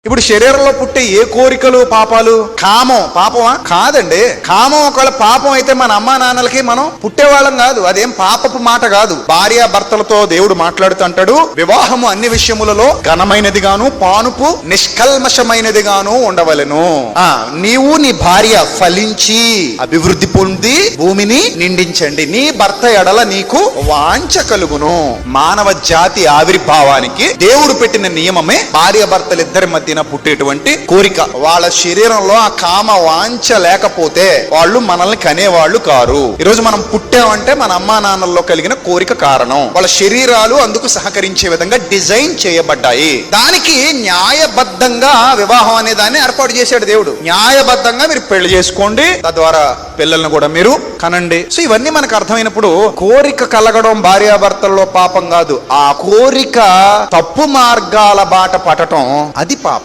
ఇప్పుడు శరీరంలో పుట్టే ఏ కోరికలు పాపాలు? కామం పాపమా? కాదండి. కామం ఒకవేళ పాపం అయితే మన అమ్మా నాన్నలకి మనం పుట్టేవాళ్ళం కాదు. అదేం పాపపు మాట కాదు. భార్య భర్తలతో దేవుడు మాట్లాడుతూ అంటాడు, వివాహము అన్ని విషయములలో ఘనమైనది గాను పానుపు నిష్కల్మషమైనది గాను ఉండవలెను. నీవు నీ భార్య ఫలించి అభివృద్ధి పొంది భూమిని నిండించండి. నీ భర్త ఎడల నీకు వాంఛ కలుగును. మానవ జాతి ఆవిర్భావానికి దేవుడు పెట్టిన నియమమే భార్య భర్తలిద్దరి మధ్య పుట్టేటువంటి కోరిక. వాళ్ళ శరీరంలో ఆ కామ వాంఛ లేకపోతే వాళ్ళు మనల్ని కనేవాళ్ళు కారు. ఈరోజు మనం పుట్టామంటే మన అమ్మా నాన్నల్లో కలిగిన కోరిక కారణం. వాళ్ళ శరీరాలు అందుకు సహకరించే విధంగా డిజైన్ చేయబడ్డాయి. దానికి న్యాయబద్ధంగా వివాహం అనే దాన్ని ఏర్పాటు చేశాడు దేవుడు. న్యాయబద్ధంగా మీరు పెళ్లి చేసుకోండి, తద్వారా పిల్లల్ని కూడా మీరు కనండి. సో ఇవన్నీ మనకు అర్థమైనప్పుడు కోరిక కలగడం భార్యాభర్తల్లో పాపం కాదు. ఆ కోరిక తప్పు మార్గాల బాట పట్టడం అది పాపం.